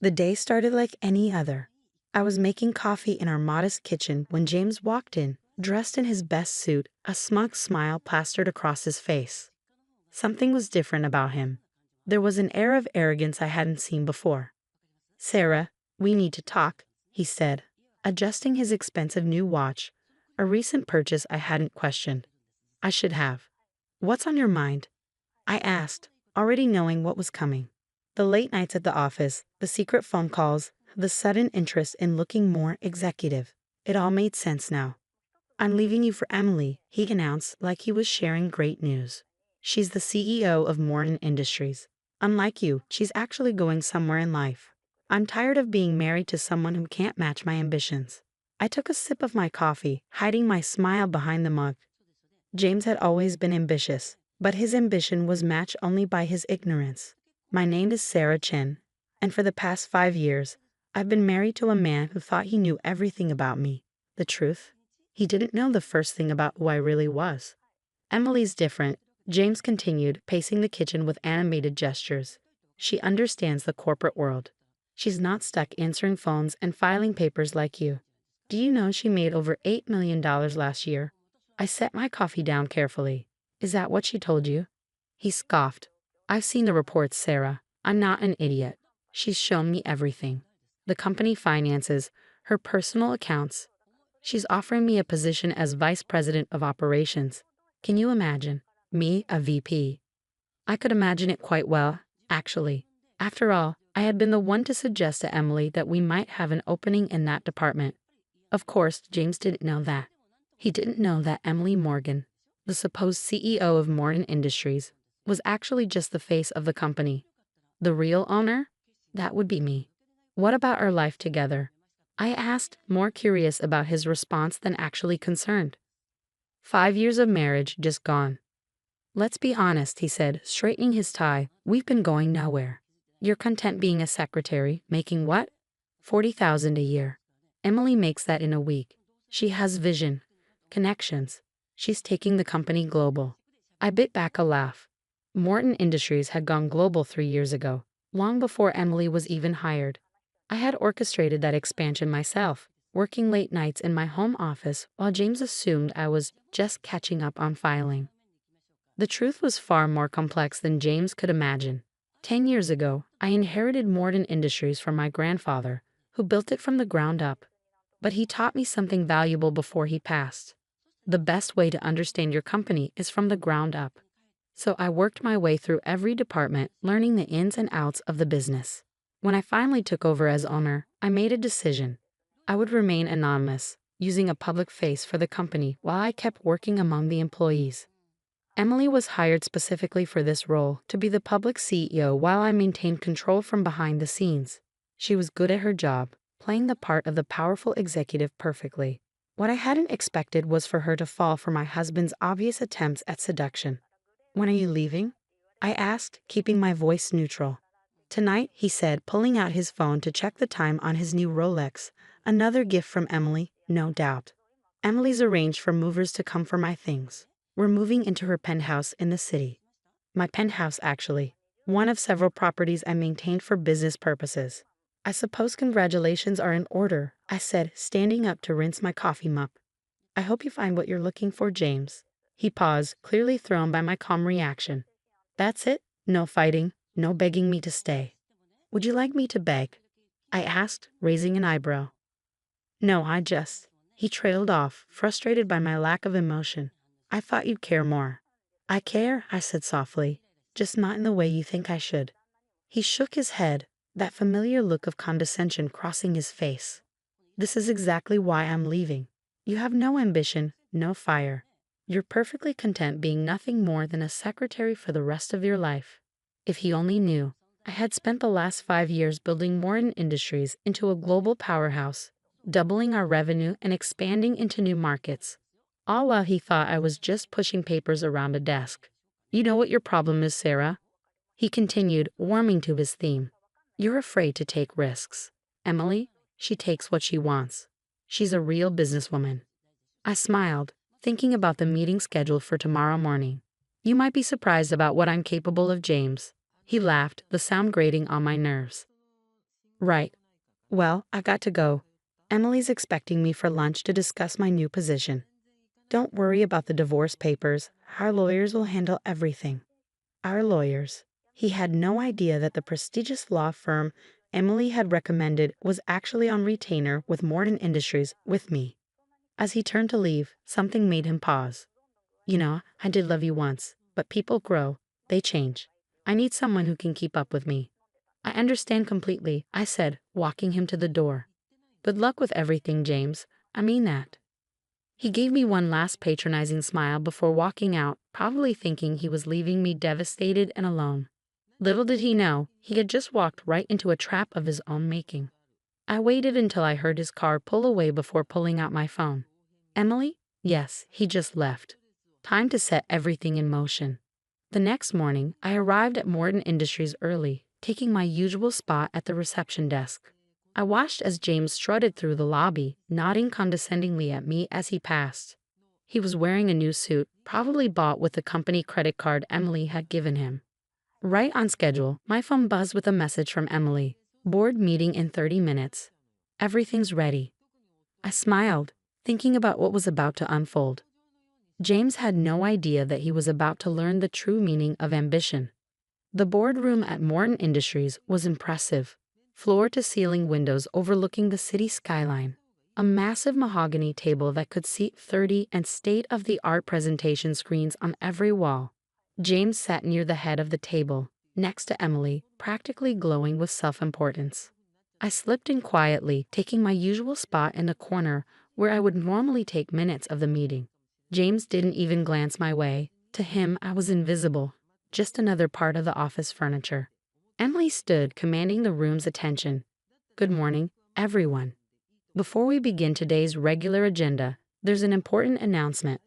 The day started like any other. I was making coffee in our modest kitchen when James walked in, dressed in his best suit, a smug smile plastered across his face. Something was different about him. There was an air of arrogance I hadn't seen before. "Sarah, we need to talk," he said, adjusting his expensive new watch, a recent purchase I hadn't questioned. I should have. "What's on your mind?" I asked, already knowing what was coming. The late nights at the office, the secret phone calls, the sudden interest in looking more executive. It all made sense now. "I'm leaving you for Emily," he announced like he was sharing great news. "She's the CEO of Morton Industries. Unlike you, she's actually going somewhere in life. I'm tired of being married to someone who can't match my ambitions." I took a sip of my coffee, hiding my smile behind the mug. James had always been ambitious, but his ambition was matched only by his ignorance. "My name is Sarah Chen, and for the past 5 years, I've been married to a man who thought he knew everything about me. The truth? He didn't know the first thing about who I really was." "Emily's different," James continued, pacing the kitchen with animated gestures. "She understands the corporate world. She's not stuck answering phones and filing papers like you. Do you know she made over $8 million last year?" I set my coffee down carefully. "Is that what she told you?" He scoffed. "I've seen the reports, Sarah. I'm not an idiot. She's shown me everything. The company finances, her personal accounts. She's offering me a position as vice president of operations. Can you imagine? Me, a VP. I could imagine it quite well, actually. After all, I had been the one to suggest to Emily that we might have an opening in that department. Of course, James didn't know that. He didn't know that Emily Morgan, the supposed CEO of Morton Industries, was actually just the face of the company. The real owner? That would be me. "What about our life together?" I asked, more curious about his response than actually concerned. "5 years of marriage just gone." "Let's be honest," he said, straightening his tie. "We've been going nowhere. You're content being a secretary, making what? 40,000 a year. Emily makes that in a week. She has vision, connections. She's taking the company global." I bit back a laugh. Morton Industries had gone global 3 years ago, long before Emily was even hired. I had orchestrated that expansion myself, working late nights in my home office while James assumed I was just catching up on filing. The truth was far more complex than James could imagine. 10 years ago, I inherited Morton Industries from my grandfather, who built it from the ground up. But he taught me something valuable before he passed. The best way to understand your company is from the ground up. So I worked my way through every department, learning the ins and outs of the business. When I finally took over as owner, I made a decision. I would remain anonymous, using a public face for the company while I kept working among the employees. Emily was hired specifically for this role, to be the public CEO while I maintained control from behind the scenes. She was good at her job, playing the part of the powerful executive perfectly. What I hadn't expected was for her to fall for my husband's obvious attempts at seduction. "When are you leaving?" I asked, keeping my voice neutral. "Tonight," he said, pulling out his phone to check the time on his new Rolex. "Another gift from Emily, no doubt. Emily's arranged for movers to come for my things. We're moving into her penthouse in the city. My penthouse, actually. One of several properties I maintained for business purposes." "I suppose congratulations are in order," I said, standing up to rinse my coffee mug. "I hope you find what you're looking for, James." He paused, clearly thrown by my calm reaction. "That's it? No fighting, no begging me to stay." "Would you like me to beg?" I asked, raising an eyebrow. "No, I just—" He trailed off, frustrated by my lack of emotion. "I thought you'd care more." "I care," I said softly, "just not in the way you think I should." He shook his head, that familiar look of condescension crossing his face. "This is exactly why I'm leaving. You have no ambition, no fire. You're perfectly content being nothing more than a secretary for the rest of your life." If he only knew, I had spent the last 5 years building Morton Industries into a global powerhouse, doubling our revenue and expanding into new markets, all while he thought I was just pushing papers around a desk. "You know what your problem is, Sarah?" he continued, warming to his theme. "You're afraid to take risks. Emily, she takes what she wants. She's a real businesswoman." I smiled, thinking about the meeting scheduled for tomorrow morning. "You might be surprised about what I'm capable of, James." He laughed, the sound grating on my nerves. Right. Well, I got to go. Emily's expecting me for lunch to discuss my new position. Don't worry about the divorce papers. Our lawyers will handle everything. Our lawyers. He had no idea that the prestigious law firm Emily had recommended was actually on retainer with Morton Industries with me. As he turned to leave, something made him pause. You know, I did love you once, but people grow, they change. I need someone who can keep up with me. I understand completely, I said, walking him to the door. Good luck with everything, James. I mean that. He gave me one last patronizing smile before walking out, probably thinking he was leaving me devastated and alone. Little did he know, he had just walked right into a trap of his own making. I waited until I heard his car pull away before pulling out my phone. Emily? Yes, he just left. Time to set everything in motion. The next morning, I arrived at Morton Industries early, taking my usual spot at the reception desk. I watched as James strutted through the lobby, nodding condescendingly at me as he passed. He was wearing a new suit, probably bought with the company credit card Emily had given him. Right on schedule, my phone buzzed with a message from Emily. Board meeting in 30 minutes. Everything's ready. I smiled, thinking about what was about to unfold. James had no idea that he was about to learn the true meaning of ambition. The boardroom at Morton Industries was impressive. Floor-to-ceiling windows overlooking the city skyline. A massive mahogany table that could seat 30 and state-of-the-art presentation screens on every wall. James sat near the head of the table, next to Emily, practically glowing with self-importance. I slipped in quietly, taking my usual spot in the corner where I would normally take minutes of the meeting. James didn't even glance my way. To him, I was invisible, just another part of the office furniture. Emily stood, commanding the room's attention. Good morning, everyone. Before we begin today's regular agenda, there's an important announcement.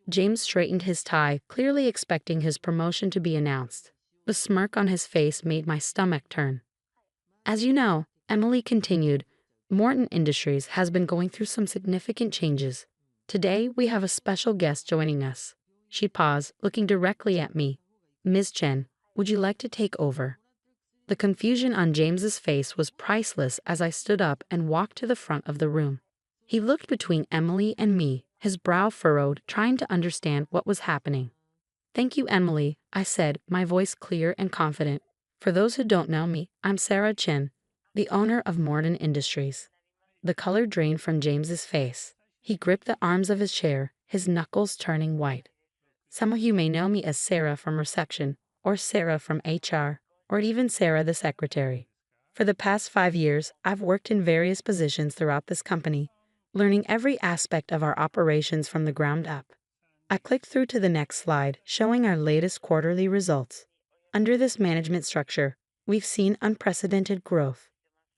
James straightened his tie, clearly expecting his promotion to be announced. The smirk on his face made my stomach turn. As you know, Emily continued, Morton Industries has been going through some significant changes. Today, we have a special guest joining us. She paused, looking directly at me. Ms. Chen, would you like to take over? The confusion on James's face was priceless as I stood up and walked to the front of the room. He looked between Emily and me, his brow furrowed, trying to understand what was happening. Thank you, Emily, I said, my voice clear and confident. For those who don't know me, I'm Sarah Chen, the owner of Morton Industries. The color drained from James's face. He gripped the arms of his chair, his knuckles turning white. Some of you may know me as Sarah from reception, or Sarah from HR, or even Sarah the secretary. For the past 5 years, I've worked in various positions throughout this company, learning every aspect of our operations from the ground up. I clicked through to the next slide, showing our latest quarterly results. Under this management structure, we've seen unprecedented growth.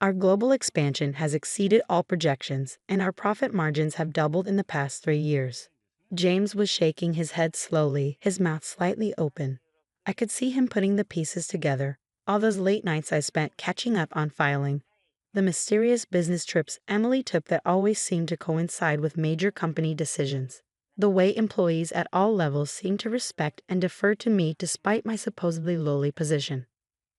Our global expansion has exceeded all projections, and our profit margins have doubled in the past 3 years. James was shaking his head slowly, his mouth slightly open. I could see him putting the pieces together, all those late nights I spent catching up on filing, the mysterious business trips Emily took that always seemed to coincide with major company decisions, the way employees at all levels seemed to respect and defer to me despite my supposedly lowly position.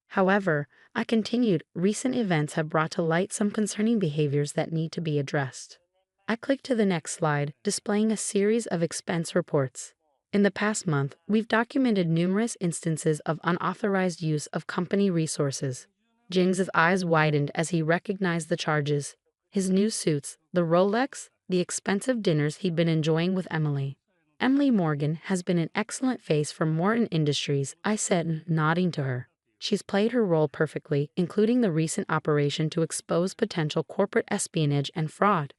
However, I continued, recent events have brought to light some concerning behaviors that need to be addressed. I clicked to the next slide, displaying a series of expense reports. In the past month, we've documented numerous instances of unauthorized use of company resources. James's eyes widened as he recognized the charges. His new suits, the Rolex, the expensive dinners he'd been enjoying with Emily. Emily Morgan has been an excellent face for Morton Industries, I said, nodding to her. She's played her role perfectly, including the recent operation to expose potential corporate espionage and fraud.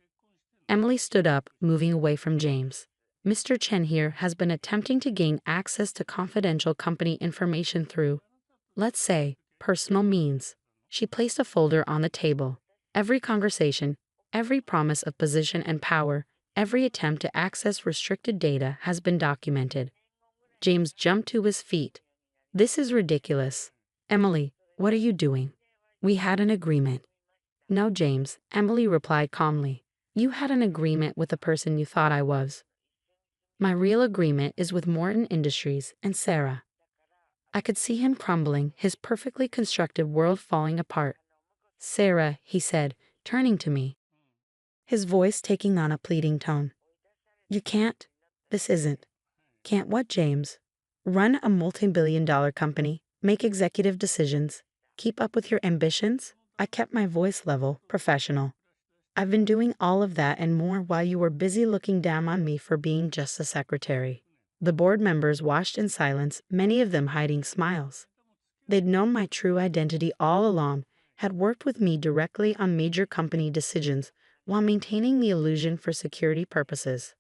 Emily stood up, moving away from James. Mr. Chen here has been attempting to gain access to confidential company information through, let's say, personal means. She placed a folder on the table. Every conversation, every promise of position and power, every attempt to access restricted data has been documented. James jumped to his feet. This is ridiculous. Emily, what are you doing? We had an agreement. No, James, Emily replied calmly. You had an agreement with the person you thought I was. My real agreement is with Morton Industries and Sarah. I could see him crumbling, his perfectly constructed world falling apart. Sarah, he said, turning to me, his voice taking on a pleading tone. You can't. This isn't. Can't what, James? Run a multi-billion-dollar company, make executive decisions, keep up with your ambitions? I kept my voice level, professional. I've been doing all of that and more while you were busy looking down on me for being just a secretary. The board members watched in silence, many of them hiding smiles. They'd known my true identity all along, had worked with me directly on major company decisions while maintaining the illusion for security purposes.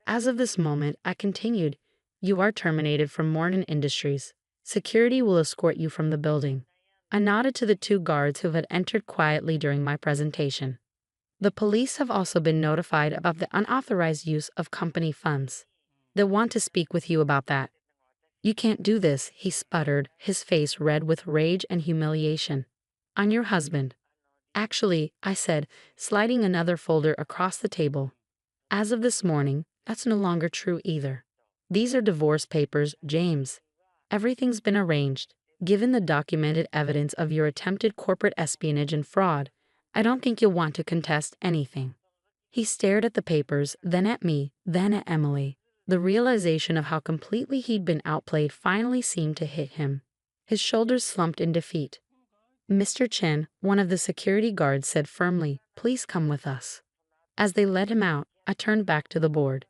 As of this moment, I continued, you are terminated from Morton Industries. Security will escort you from the building. I nodded to the two guards who had entered quietly during my presentation. The police have also been notified about the unauthorized use of company funds. They'll want to speak with you about that. You can't do this, he sputtered, his face red with rage and humiliation. I'm your husband. Actually, I said, sliding another folder across the table. As of this morning, that's no longer true either. These are divorce papers, James. Everything's been arranged. Given the documented evidence of your attempted corporate espionage and fraud, I don't think you'll want to contest anything. He stared at the papers, then at me, then at Emily. The realization of how completely he'd been outplayed finally seemed to hit him. His shoulders slumped in defeat. Mr. Chen, one of the security guards, said firmly, please come with us. As they led him out, I turned back to the board.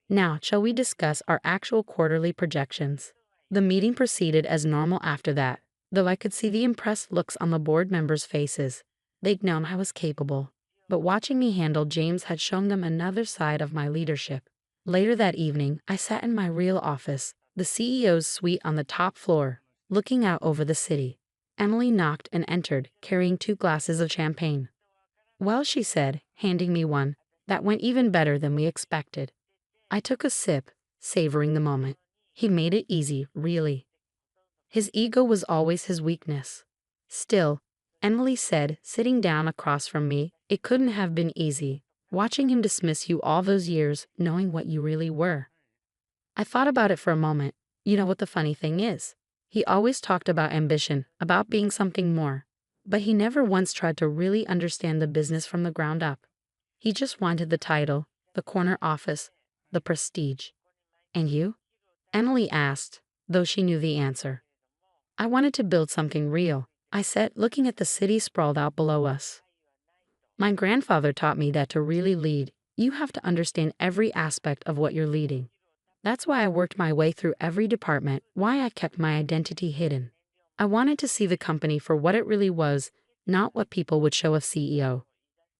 Now, shall we discuss our actual quarterly projections? The meeting proceeded as normal after that, though I could see the impressed looks on the board members' faces. They'd known I was capable, but watching me handle James had shown them another side of my leadership. Later that evening, I sat in my real office, the CEO's suite on the top floor, looking out over the city. Emily knocked and entered, carrying 2 glasses of champagne. Well, she said, handing me one, that went even better than we expected. I took a sip, savoring the moment. He made it easy, really. His ego was always his weakness. Still, Emily said, sitting down across from me, it couldn't have been easy, watching him dismiss you all those years, knowing what you really were. I thought about it for a moment. You know what the funny thing is? He always talked about ambition, about being something more, but he never once tried to really understand the business from the ground up. He just wanted the title, the corner office, the prestige. And you? Emily asked, though she knew the answer. I wanted to build something real, I said, looking at the city sprawled out below us. My grandfather taught me that to really lead, you have to understand every aspect of what you're leading. That's why I worked my way through every department, why I kept my identity hidden. I wanted to see the company for what it really was, not what people would show a CEO.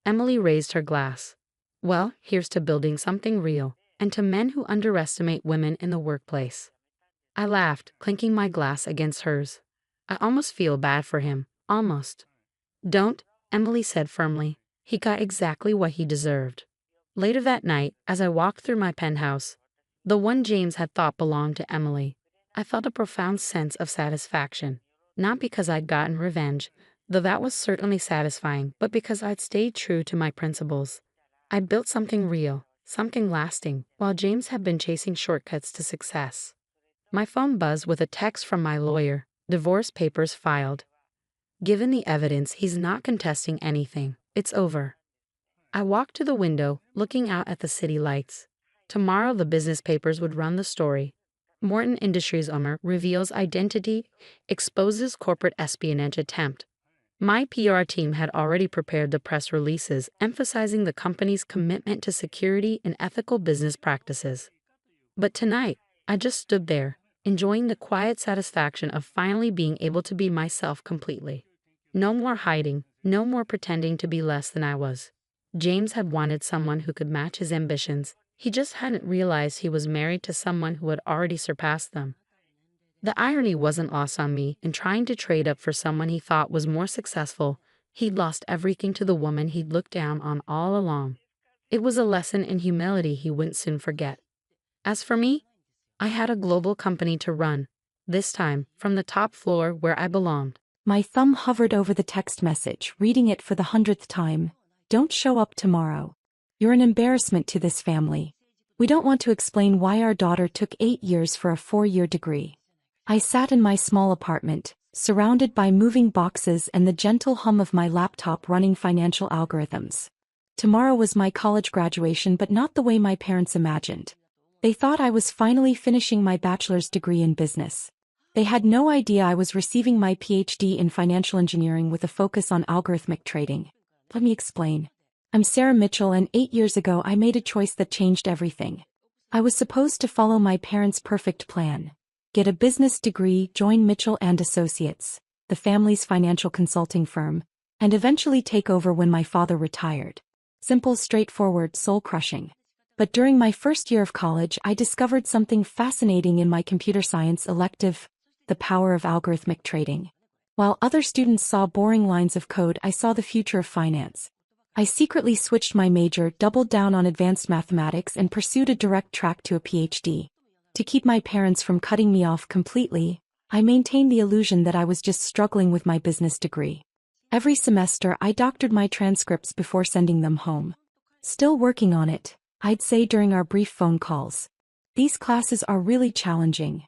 Emily raised her glass. Well, here's to building something real, and to men who underestimate women in the workplace. I laughed, clinking my glass against hers. I almost feel bad for him, almost. Don't, Emily said firmly. He got exactly what he deserved. Later that night, as I walked through my penthouse, the one James had thought belonged to Emily, I felt a profound sense of satisfaction. Not because I'd gotten revenge, though that was certainly satisfying, but because I'd stayed true to my principles. I'd built something real, something lasting, while James had been chasing shortcuts to success. My phone buzzed with a text from my lawyer, divorce papers filed. Given the evidence, he's not contesting anything. It's over. I walked to the window, looking out at the city lights. Tomorrow the business papers would run the story. Morton Industries owner reveals identity, exposes corporate espionage attempt. My PR team had already prepared the press releases emphasizing the company's commitment to security and ethical business practices. But tonight, I just stood there, enjoying the quiet satisfaction of finally being able to be myself completely. No more hiding, no more pretending to be less than I was. James had wanted someone who could match his ambitions. He just hadn't realized he was married to someone who had already surpassed them. The irony wasn't lost on me. In trying to trade up for someone he thought was more successful, he'd lost everything to the woman he'd looked down on all along. It was a lesson in humility he wouldn't soon forget. As for me, I had a global company to run, this time from the top floor where I belonged. My thumb hovered over the text message, reading it for the 100th time. Don't show up tomorrow. You're an embarrassment to this family. We don't want to explain why our daughter took 8 years for a 4-year degree. I sat in my small apartment, surrounded by moving boxes and the gentle hum of my laptop running financial algorithms. Tomorrow was my college graduation, but not the way my parents imagined. They thought I was finally finishing my bachelor's degree in business. They had no idea I was receiving my PhD in financial engineering with a focus on algorithmic trading. Let me explain. I'm Sarah Mitchell, and 8 years ago I made a choice that changed everything. I was supposed to follow my parents' perfect plan. Get a business degree, join Mitchell & Associates, the family's financial consulting firm, and eventually take over when my father retired. Simple, straightforward, soul-crushing. But during my first year of college, I discovered something fascinating in my computer science elective: the power of algorithmic trading. While other students saw boring lines of code, I saw the future of finance. I secretly switched my major, doubled down on advanced mathematics, and pursued a direct track to a PhD. To keep my parents from cutting me off completely, I maintained the illusion that I was just struggling with my business degree. Every semester I doctored my transcripts before sending them home. Still working on it, I'd say during our brief phone calls. These classes are really challenging.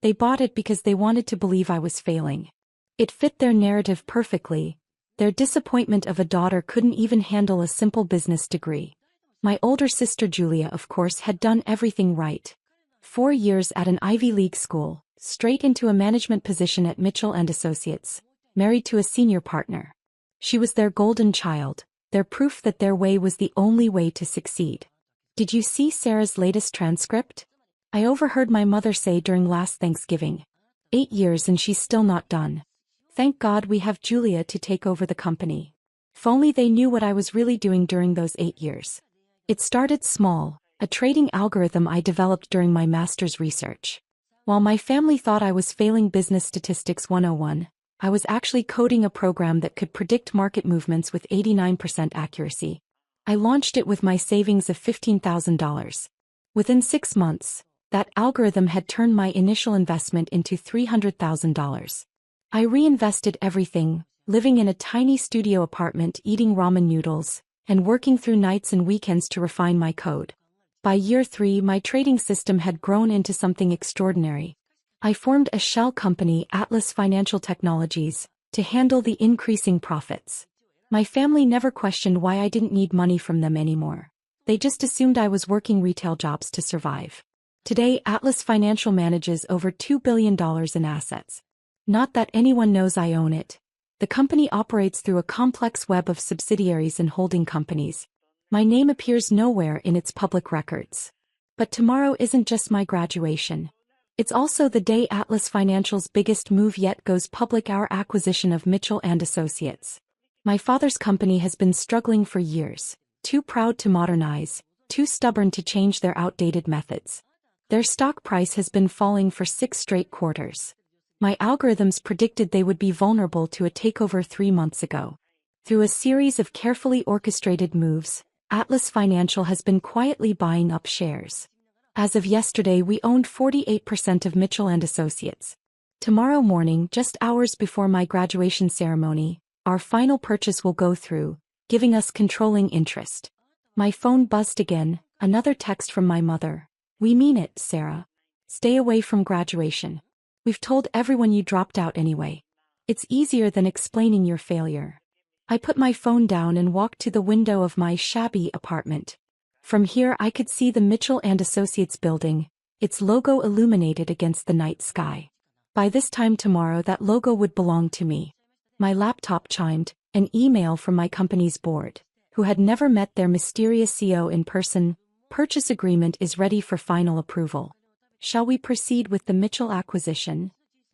They bought it because they wanted to believe I was failing. It fit their narrative perfectly. Their disappointment of a daughter couldn't even handle a simple business degree. My older sister Julia, of course, had done everything right. 4 years at an Ivy League school, straight into a management position at Mitchell & Associates, married to a senior partner. She was their golden child, their proof that their way was the only way to succeed. Did you see Sarah's latest transcript? I overheard my mother say during last Thanksgiving. 8 years and she's still not done. Thank God we have Julia to take over the company. If only they knew what I was really doing during those 8 years. It started small. A trading algorithm I developed during my master's research. While my family thought I was failing Business Statistics 101, I was actually coding a program that could predict market movements with 89% accuracy. I launched it with my savings of $15,000. Within 6 months, that algorithm had turned my initial investment into $300,000. I reinvested everything, living in a tiny studio apartment, eating ramen noodles, and working through nights and weekends to refine my code. By year 3, my trading system had grown into something extraordinary. I formed a shell company, Atlas Financial Technologies, to handle the increasing profits. My family never questioned why I didn't need money from them anymore. They just assumed I was working retail jobs to survive. Today, Atlas Financial manages over $2 billion in assets. Not that anyone knows I own it. The company operates through a complex web of subsidiaries and holding companies. My name appears nowhere in its public records. But tomorrow isn't just my graduation. It's also the day Atlas Financial's biggest move yet goes public, our acquisition of Mitchell & Associates. My father's company has been struggling for years, too proud to modernize, too stubborn to change their outdated methods. Their stock price has been falling for 6 straight quarters. My algorithms predicted they would be vulnerable to a takeover 3 months ago. Through a series of carefully orchestrated moves, Atlas Financial has been quietly buying up shares. As of yesterday, we owned 48% of Mitchell & Associates. Tomorrow morning, just hours before my graduation ceremony, our final purchase will go through, giving us controlling interest. My phone buzzed again, another text from my mother. We mean it, Sarah. Stay away from graduation. We've told everyone you dropped out anyway. It's easier than explaining your failure. I put my phone down and walked to the window of my shabby apartment. From here I could see the Mitchell & Associates building, its logo illuminated against the night sky. By this time tomorrow that logo would belong to me. My laptop chimed, an email from my company's board, who had never met their mysterious CEO in person. Purchase agreement is ready for final approval. Shall we proceed with the Mitchell acquisition?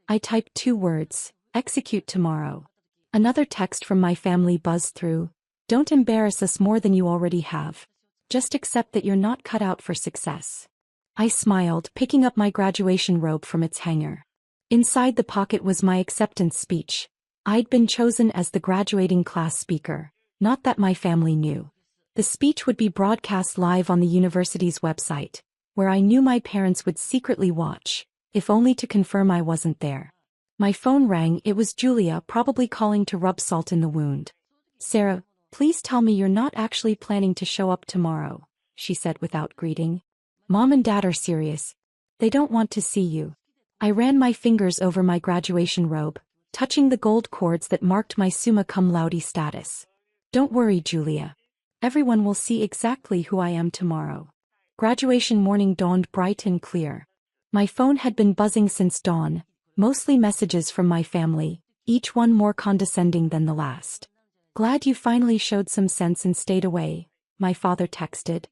I typed 2 words, execute tomorrow. Another text from my family buzzed through. Don't embarrass us more than you already have. Just accept that you're not cut out for success. I smiled, picking up my graduation robe from its hanger. Inside the pocket was my acceptance speech. I'd been chosen as the graduating class speaker, not that my family knew. The speech would be broadcast live on the university's website, where I knew my parents would secretly watch, if only to confirm I wasn't there. My phone rang. It was Julia, probably calling to rub salt in the wound. Sarah, please tell me you're not actually planning to show up tomorrow, she said without greeting. Mom and Dad are serious. They don't want to see you. I ran my fingers over my graduation robe. touching the gold cords that marked my summa cum laude status. Don't worry, Julia. Everyone will see exactly who I am tomorrow. Graduation morning dawned bright and clear. My phone had been buzzing since dawn, mostly messages from my family, each one more condescending than the last. Glad you finally showed some sense and stayed away, my father texted.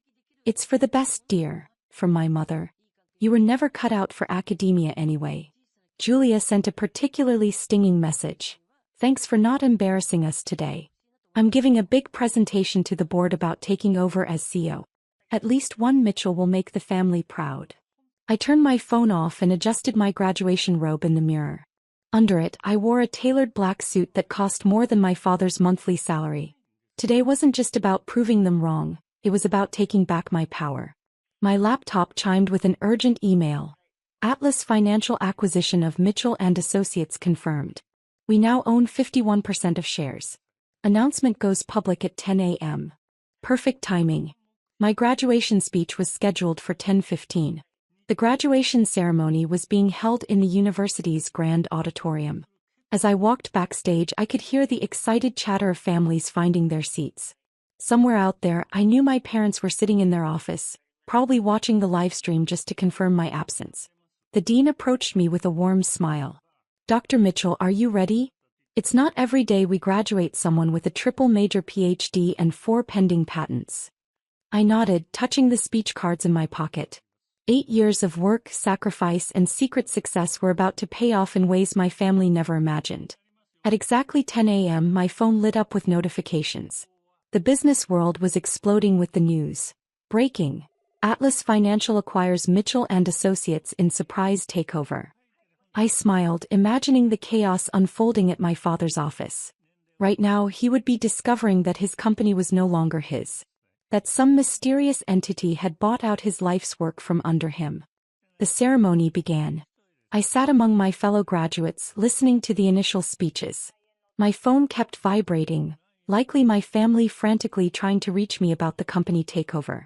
It's for the best, dear, from my mother. You were never cut out for academia anyway. Julia sent a particularly stinging message. Thanks for not embarrassing us today. I'm giving a big presentation to the board about taking over as CEO. At least one Mitchell will make the family proud. I turned my phone off and adjusted my graduation robe in the mirror. Under it, I wore a tailored black suit that cost more than my father's monthly salary. Today wasn't just about proving them wrong, it was about taking back my power. My laptop chimed with an urgent email. Atlas Financial acquisition of Mitchell & Associates confirmed. We now own 51% of shares. Announcement goes public at 10 a.m. Perfect timing. My graduation speech was scheduled for 10:15. The graduation ceremony was being held in the university's grand auditorium. As I walked backstage, I could hear the excited chatter of families finding their seats. Somewhere out there, I knew my parents were sitting in their office, probably watching the live stream just to confirm my absence. The dean approached me with a warm smile. Dr. Mitchell, are you ready? It's not every day we graduate someone with a triple major PhD and 4 pending patents. I nodded, touching the speech cards in my pocket. 8 years of work, sacrifice, and secret success were about to pay off in ways my family never imagined. At exactly 10 a.m., my phone lit up with notifications. The business world was exploding with the news. Breaking. Atlas Financial acquires Mitchell & Associates in surprise takeover. I smiled, imagining the chaos unfolding at my father's office. Right now, he would be discovering that his company was no longer his. That some mysterious entity had bought out his life's work from under him. The ceremony began. I sat among my fellow graduates, listening to the initial speeches. My phone kept vibrating, likely my family frantically trying to reach me about the company takeover.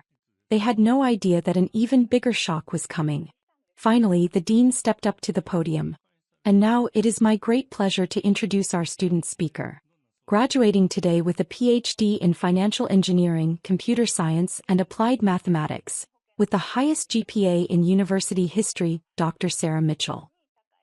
They had no idea that an even bigger shock was coming. Finally, the dean stepped up to the podium. And now it is my great pleasure to introduce our student speaker. Graduating today with a PhD in financial engineering, computer science, and applied mathematics, with the highest GPA in university history, Dr. Sarah Mitchell.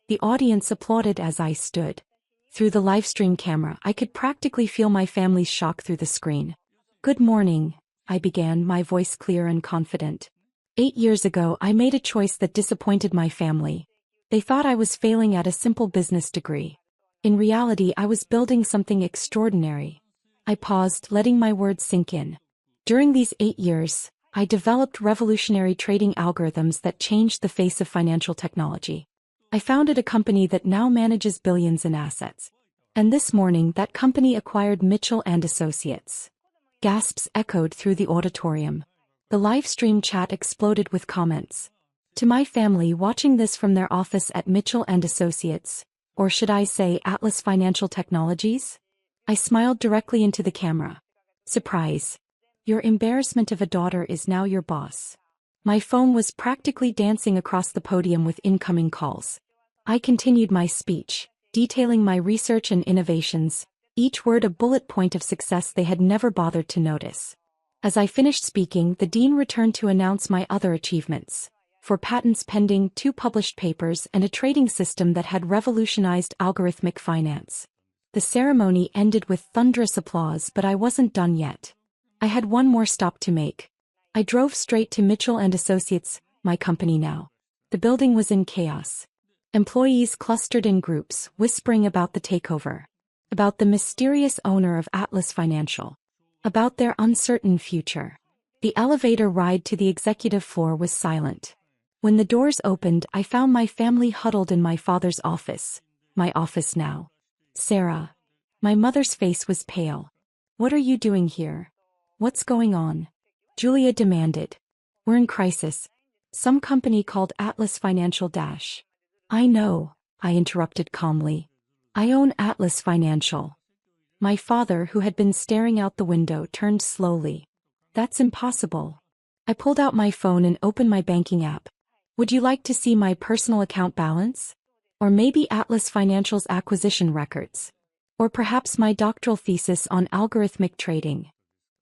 The audience applauded as I stood. Through the livestream camera, I could practically feel my family's shock through the screen. Good morning, I began, my voice clear and confident. 8 years ago, I made a choice that disappointed my family. They thought I was failing at a simple business degree. In reality, I was building something extraordinary. I paused, letting my words sink in. During these 8 years, I developed revolutionary trading algorithms that changed the face of financial technology. I founded a company that now manages billions in assets. And this morning, that company acquired Mitchell & Associates. Gasps echoed through the auditorium. The live stream chat exploded with comments. To my family watching this from their office at Mitchell & Associates, or should I say Atlas Financial Technologies? I smiled directly into the camera. Surprise. Your embarrassment of a daughter is now your boss. My phone was practically dancing across the podium with incoming calls. I continued my speech, detailing my research and innovations, each word a bullet point of success they had never bothered to notice. As I finished speaking, the dean returned to announce my other achievements. 4 patents pending, 2 published papers, and a trading system that had revolutionized algorithmic finance. The ceremony ended with thunderous applause, but I wasn't done yet. I had one more stop to make. I drove straight to Mitchell & Associates, my company now. The building was in chaos. Employees clustered in groups, whispering about the takeover. About the mysterious owner of Atlas Financial. About their uncertain future. The elevator ride to the executive floor was silent. When the doors opened, I found my family huddled in my father's office. My office now. Sarah. My mother's face was pale. What are you doing here? What's going on? Julia demanded. We're in crisis. Some company called Atlas Financial Dash. I know, I interrupted calmly. I own Atlas Financial. My father, who had been staring out the window, turned slowly. That's impossible. I pulled out my phone and opened my banking app. Would you like to see my personal account balance? Or maybe Atlas Financial's acquisition records. Or perhaps my doctoral thesis on algorithmic trading.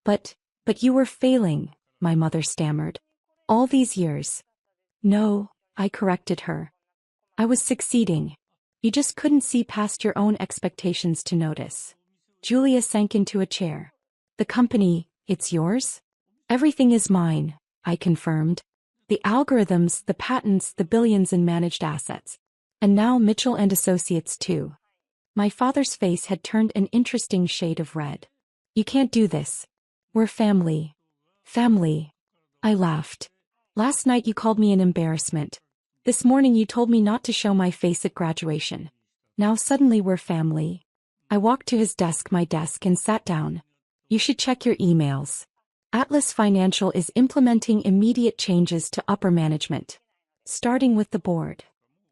But you were failing, my mother stammered. All these years. No, I corrected her. I was succeeding. You just couldn't see past your own expectations to notice. Julia sank into a chair. The company, it's yours? Everything is mine, I confirmed. The algorithms, the patents, the billions in managed assets. And now Mitchell and Associates too. My father's face had turned an interesting shade of red. You can't do this. We're family. Family. I laughed. Last night you called me an embarrassment. This morning you told me not to show my face at graduation. Now suddenly we're family. I walked to his desk, my desk, and sat down. You should check your emails. Atlas Financial is implementing immediate changes to upper management. Starting with the board.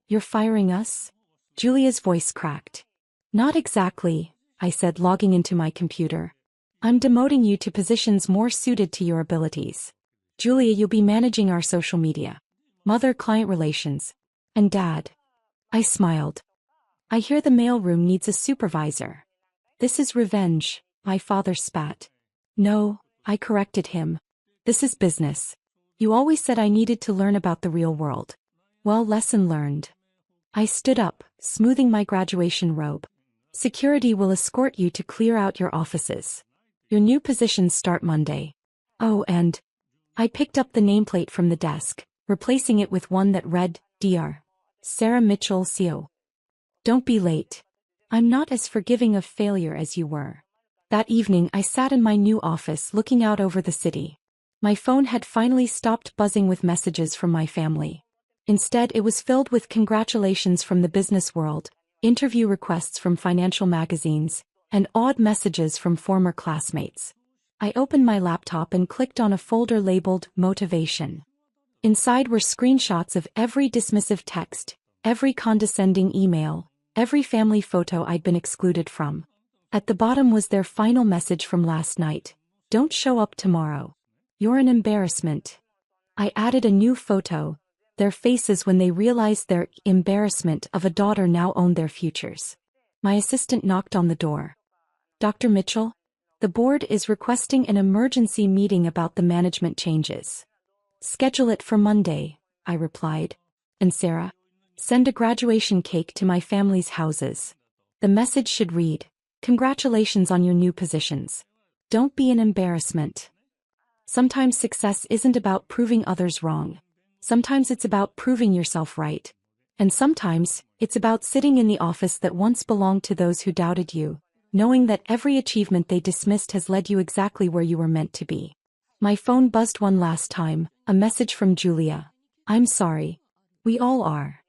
You're firing us? Julia's voice cracked. Not exactly, I said, logging into my computer. I'm demoting you to positions more suited to your abilities. Julia, you'll be managing our social media, mother-client relations, and dad. I smiled. I hear the mailroom needs a supervisor. This is revenge, my father spat. No, I corrected him. This is business. You always said I needed to learn about the real world. Well, lesson learned. I stood up, smoothing my graduation robe. Security will escort you to clear out your offices. Your new positions start Monday. Oh, and I picked up the nameplate from the desk, replacing it with one that read, Dr. Sarah Mitchell, CO. Don't be late. I'm not as forgiving of failure as you were. That evening I sat in my new office looking out over the city. My phone had finally stopped buzzing with messages from my family. Instead, it was filled with congratulations from the business world, interview requests from financial magazines, and odd messages from former classmates. I opened my laptop and clicked on a folder labeled Motivation. Inside were screenshots of every dismissive text, every condescending email, every family photo I'd been excluded from. At the bottom was their final message from last night. Don't show up tomorrow. You're an embarrassment. I added a new photo, their faces when they realized their embarrassment of a daughter now owned their futures. My assistant knocked on the door. Dr. Mitchell? The board is requesting an emergency meeting about the management changes. Schedule it for Monday, I replied. And Sarah? Send a graduation cake to my family's houses. The message should read, congratulations on your new positions. Don't be an embarrassment. Sometimes success isn't about proving others wrong. Sometimes it's about proving yourself right. And sometimes, it's about sitting in the office that once belonged to those who doubted you, knowing that every achievement they dismissed has led you exactly where you were meant to be. My phone buzzed one last time, a message from Julia. I'm sorry. We all are.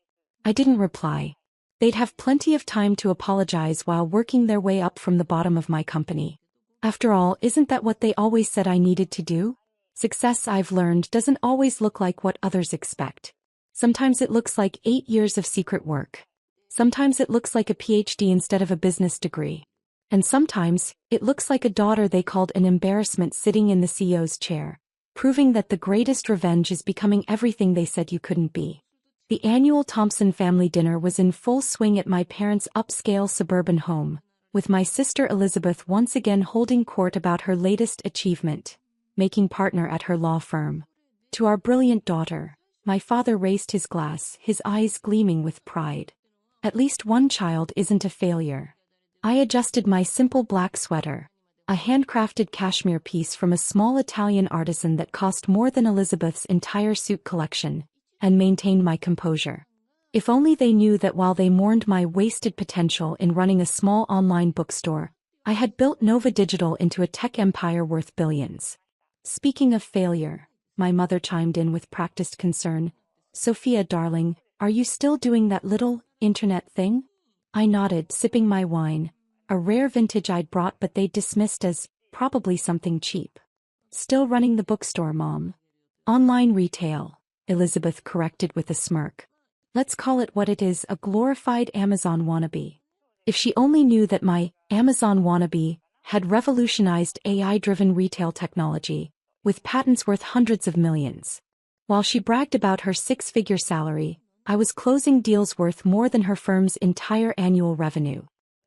I didn't reply. They'd have plenty of time to apologize while working their way up from the bottom of my company. After all, isn't that what they always said I needed to do? Success, I've learned, doesn't always look like what others expect. Sometimes it looks like 8 years of secret work. Sometimes it looks like a PhD instead of a business degree. And sometimes, it looks like a daughter they called an embarrassment sitting in the CEO's chair, proving that the greatest revenge is becoming everything they said you couldn't be. The annual Thompson family dinner was in full swing at my parents' upscale suburban home, with my sister Elizabeth once again holding court about her latest achievement, making partner at her law firm. To our brilliant daughter, my father raised his glass, his eyes gleaming with pride. At least one child isn't a failure. I adjusted my simple black sweater, a handcrafted cashmere piece from a small Italian artisan that cost more than Elizabeth's entire suit collection, and maintained my composure. If only they knew that while they mourned my wasted potential in running a small online bookstore, I had built Nova Digital into a tech empire worth billions. Speaking of failure, my mother chimed in with practiced concern. Sophia, darling, are you still doing that little internet thing? I nodded, sipping my wine, a rare vintage I'd brought but they'd dismissed as probably something cheap. Still running the bookstore, Mom. Online retail, Elizabeth corrected with a smirk. Let's call it what it is, a glorified Amazon wannabe. If she only knew that my Amazon wannabe had revolutionized AI-driven retail technology, with patents worth hundreds of millions. While she bragged about her 6-figure salary, I was closing deals worth more than her firm's entire annual revenue.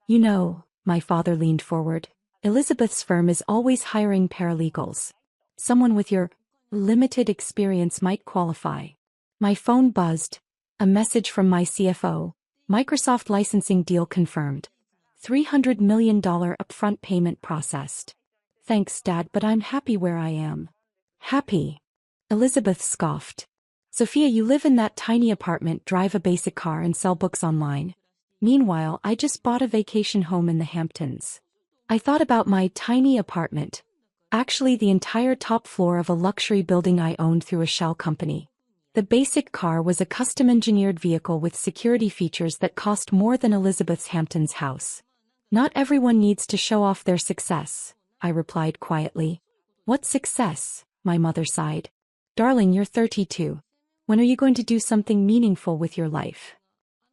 You know, my father leaned forward, Elizabeth's firm is always hiring paralegals. Someone with your limited experience might qualify. My phone buzzed. A message from my CFO. Microsoft licensing deal confirmed. $300 million upfront payment processed. Thanks, Dad, but I'm happy where I am. Happy? Elizabeth scoffed. Sophia, you live in that tiny apartment, drive a basic car, and sell books online. Meanwhile, I just bought a vacation home in the Hamptons. I thought about my tiny apartment. Actually, the entire top floor of a luxury building I owned through a shell company. The basic car was a custom-engineered vehicle with security features that cost more than Elizabeth's Hamptons house. Not everyone needs to show off their success, I replied quietly. What success? My mother sighed. Darling, you're 32. When are you going to do something meaningful with your life?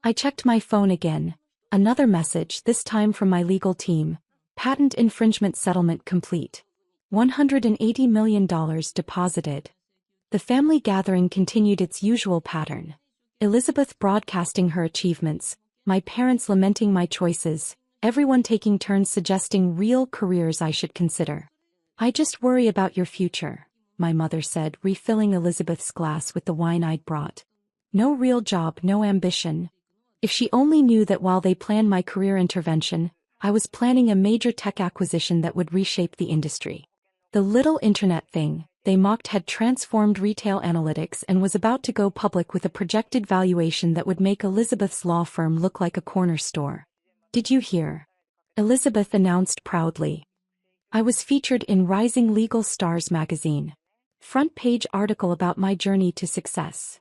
I checked my phone again. Another message, this time from my legal team. Patent infringement settlement complete. $180 million deposited. The family gathering continued its usual pattern. Elizabeth broadcasting her achievements, my parents lamenting my choices, everyone taking turns suggesting real careers I should consider. I just worry about your future, my mother said, refilling Elizabeth's glass with the wine I'd brought. No real job, no ambition. If she only knew that while they planned my career intervention, I was planning a major tech acquisition that would reshape the industry. The little internet thing, they mocked, had transformed retail analytics and was about to go public with a projected valuation that would make Elizabeth's law firm look like a corner store. Did you hear? Elizabeth announced proudly. I was featured in Rising Legal Stars magazine. Front page article about my journey to success.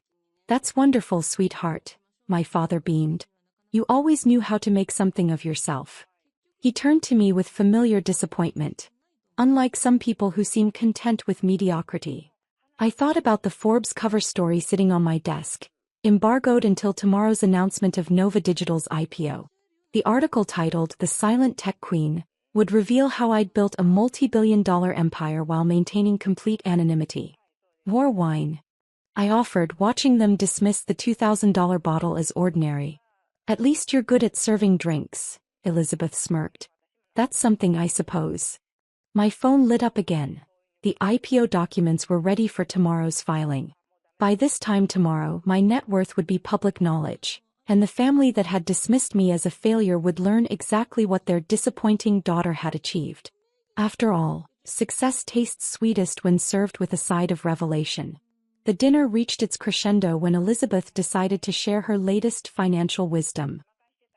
That's wonderful, sweetheart, my father beamed. You always knew how to make something of yourself. He turned to me with familiar disappointment. Unlike some people who seem content with mediocrity. I thought about the Forbes cover story sitting on my desk, embargoed until tomorrow's announcement of Nova Digital's IPO. The article titled The Silent Tech Queen would reveal how I'd built a multi-billion-dollar empire while maintaining complete anonymity. More wine? I offered, watching them dismiss the $2,000 bottle as ordinary. At least you're good at serving drinks, Elizabeth smirked. That's something, I suppose. My phone lit up again. The IPO documents were ready for tomorrow's filing. By this time tomorrow, my net worth would be public knowledge, and the family that had dismissed me as a failure would learn exactly what their disappointing daughter had achieved. After all, success tastes sweetest when served with a side of revelation. The dinner reached its crescendo when Elizabeth decided to share her latest financial wisdom.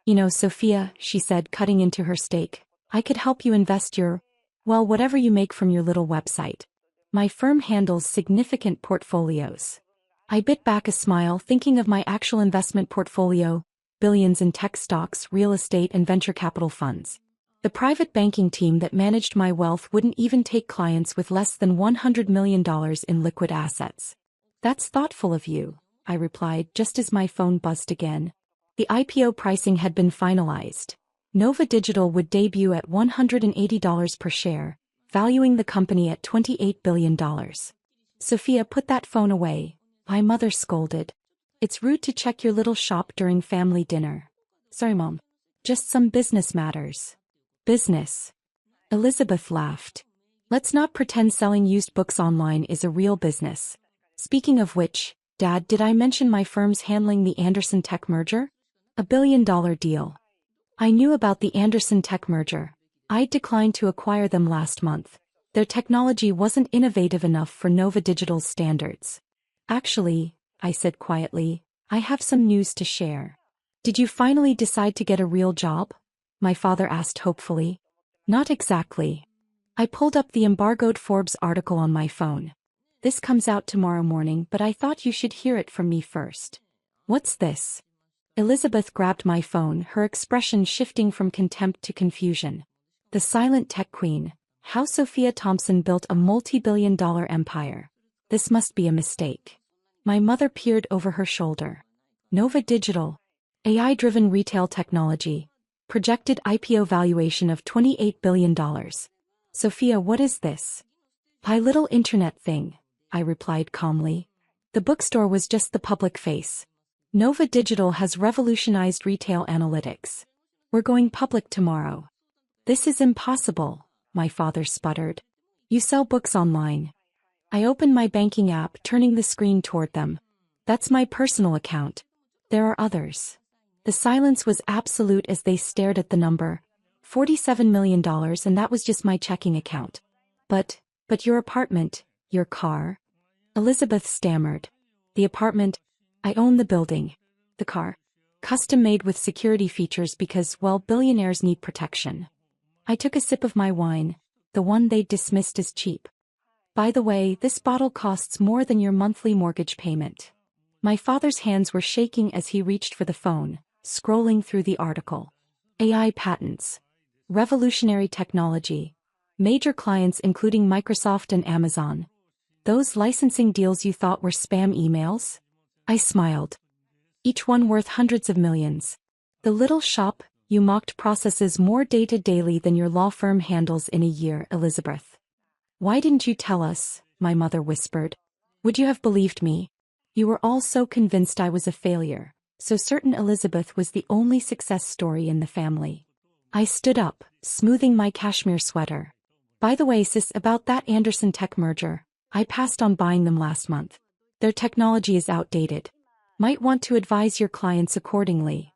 You know, Sophia, she said, cutting into her steak, I could help you invest your whatever you make from your little website. My firm handles significant portfolios. I bit back a smile, thinking of my actual investment portfolio, billions in tech stocks, real estate, and venture capital funds. The private banking team that managed my wealth wouldn't even take clients with less than $100 million in liquid assets. That's thoughtful of you, I replied, just as my phone buzzed again. The IPO pricing had been finalized. Nova Digital would debut at $180 per share, valuing the company at $28 billion. Sophia, put that phone away, my mother scolded. It's rude to check your little shop during family dinner. Sorry, Mom. Just some business matters. Business? Elizabeth laughed. Let's not pretend selling used books online is a real business. Speaking of which, Dad, did I mention my firm's handling the Anderson Tech merger? $1 billion deal. I knew about the Anderson Tech merger. I'd declined to acquire them last month. Their technology wasn't innovative enough for Nova Digital's standards. Actually, I said quietly, I have some news to share. Did you finally decide to get a real job? My father asked hopefully. Not exactly. I pulled up the embargoed Forbes article on my phone. This comes out tomorrow morning, but I thought you should hear it from me first. What's this? Elizabeth grabbed my phone, her expression shifting from contempt to confusion. The Silent Tech Queen, how Sophia Thompson built a multi-billion-dollar empire. This must be a mistake. My mother peered over her shoulder. Nova Digital. AI-driven retail technology. Projected IPO valuation of $28 billion. Sophia, what is this? My little internet thing, I replied calmly. The bookstore was just the public face. Nova Digital has revolutionized retail analytics. We're going public tomorrow. This is impossible, my father sputtered. You sell books online. I opened my banking app, turning the screen toward them. That's my personal account. There are others. The silence was absolute as they stared at the number. $47 million, and that was just my checking account. But your apartment, your car? Elizabeth stammered. The apartment? I own the building. The car? Custom made with security features because, well, billionaires need protection. I took a sip of my wine, the one they'd dismissed as cheap. By the way, this bottle costs more than your monthly mortgage payment. My father's hands were shaking as he reached for the phone, scrolling through the article. AI patents. Revolutionary technology. Major clients including Microsoft and Amazon. Those licensing deals you thought were spam emails? I smiled. Each one worth hundreds of millions. The little shop, you mocked, processes more data daily than your law firm handles in a year, Elizabeth. Why didn't you tell us? My mother whispered. Would you have believed me? You were all so convinced I was a failure, so certain Elizabeth was the only success story in the family. I stood up, smoothing my cashmere sweater. By the way, sis, about that Anderson Tech merger, I passed on buying them last month. Their technology is outdated. Might want to advise your clients accordingly.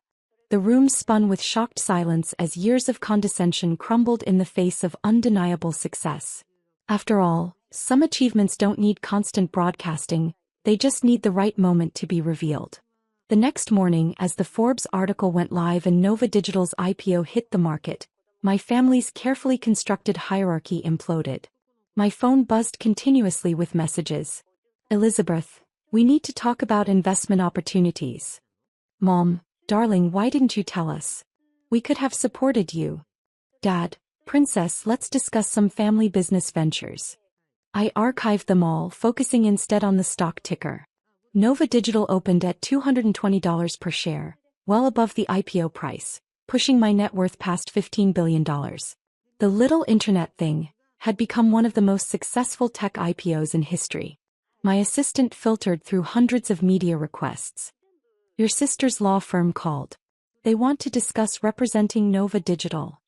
The room spun with shocked silence as years of condescension crumbled in the face of undeniable success. After all, some achievements don't need constant broadcasting, they just need the right moment to be revealed. The next morning, as the Forbes article went live and Nova Digital's IPO hit the market, my family's carefully constructed hierarchy imploded. My phone buzzed continuously with messages. Elizabeth, we need to talk about investment opportunities. Mom, darling, why didn't you tell us? We could have supported you. Dad, Princess, let's discuss some family business ventures. I archived them all, focusing instead on the stock ticker. Nova Digital opened at $220 per share, well above the IPO price, pushing my net worth past $15 billion. The little internet thing had become one of the most successful tech IPOs in history. My assistant filtered through hundreds of media requests. Your sister's law firm called. They want to discuss representing Nova Digital.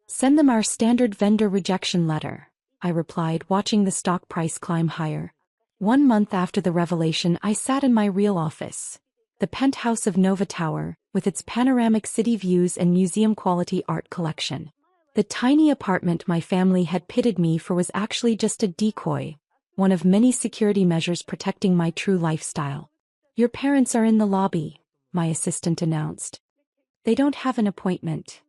Send them our standard vendor rejection letter, I replied, watching the stock price climb higher. 1 month after the revelation, I sat in my real office. The penthouse of Nova Tower, with its panoramic city views and museum-quality art collection. The tiny apartment my family had pitted me for was actually just a decoy, one of many security measures protecting my true lifestyle. Your parents are in the lobby, my assistant announced. They don't have an appointment.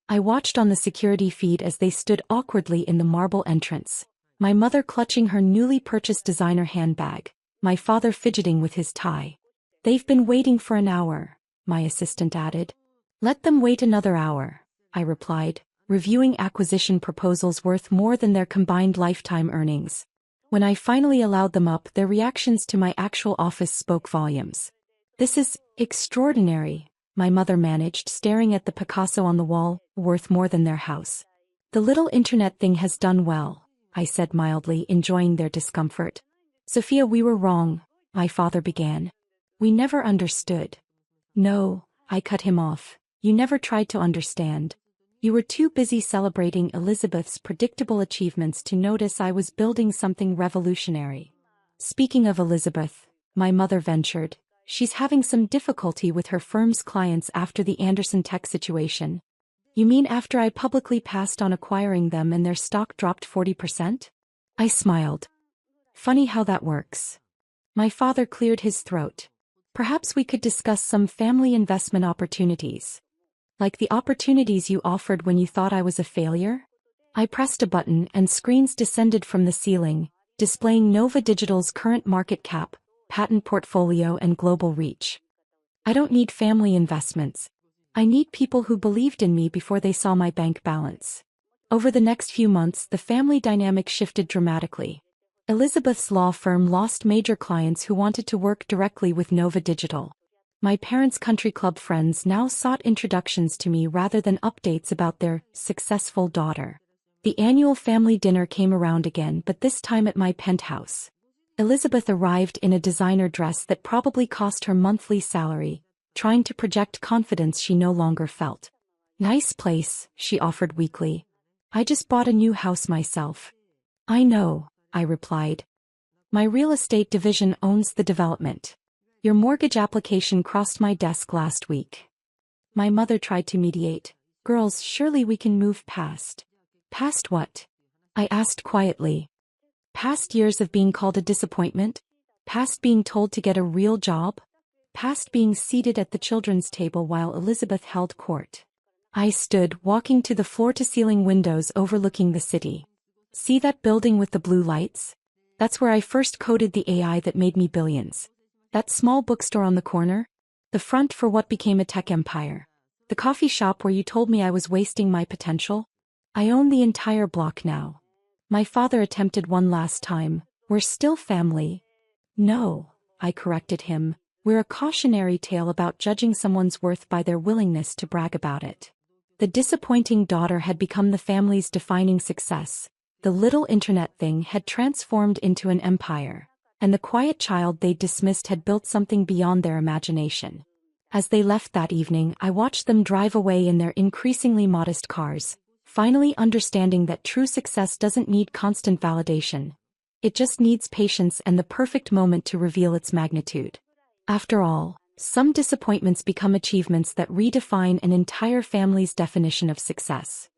I watched on the security feed as they stood awkwardly in the marble entrance, my mother clutching her newly purchased designer handbag, my father fidgeting with his tie. They've been waiting for an hour, my assistant added. Let them wait another hour, I replied, reviewing acquisition proposals worth more than their combined lifetime earnings. When I finally allowed them up, their reactions to my actual office spoke volumes. This is extraordinary, my mother managed, staring at the Picasso on the wall, worth more than their house. The little internet thing has done well, I said mildly, enjoying their discomfort. Sophia, we were wrong, my father began. We never understood. No, I cut him off. You never tried to understand. You were too busy celebrating Elizabeth's predictable achievements to notice I was building something revolutionary. Speaking of Elizabeth, my mother ventured, she's having some difficulty with her firm's clients after the Anderson Tech situation. You mean after I publicly passed on acquiring them and their stock dropped 40%? I smiled. Funny how that works. My father cleared his throat. Perhaps we could discuss some family investment opportunities. Like the opportunities you offered when you thought I was a failure? I pressed a button and screens descended from the ceiling, displaying Nova Digital's current market cap, patent portfolio and global reach. I don't need family investments. I need people who believed in me before they saw my bank balance. Over the next few months, the family dynamic shifted dramatically. Elizabeth's law firm lost major clients who wanted to work directly with Nova Digital. My parents' country club friends now sought introductions to me rather than updates about their successful daughter. The annual family dinner came around again, but this time at my penthouse. Elizabeth arrived in a designer dress that probably cost her monthly salary, trying to project confidence she no longer felt. "Nice place," she offered weakly. "I just bought a new house myself." "I know," I replied. "My real estate division owns the development. Your mortgage application crossed my desk last week." My mother tried to mediate. "Girls, surely we can move past." "Past what?" I asked quietly. "Past years of being called a disappointment? Past being told to get a real job? Past being seated at the children's table while Elizabeth held court?" I stood, walking to the floor-to-ceiling windows overlooking the city. "See that building with the blue lights? That's where I first coded the AI that made me billions. That small bookstore on the corner? The front for what became a tech empire. The coffee shop where you told me I was wasting my potential? I own the entire block now." My father attempted one last time. "We're still family." "No," I corrected him. "We're a cautionary tale about judging someone's worth by their willingness to brag about it." The disappointing daughter had become the family's defining success. The little internet thing had transformed into an empire, and the quiet child they dismissed had built something beyond their imagination. As they left that evening, I watched them drive away in their increasingly modest cars, finally understanding that true success doesn't need constant validation. It just needs patience and the perfect moment to reveal its magnitude. After all, some disappointments become achievements that redefine an entire family's definition of success.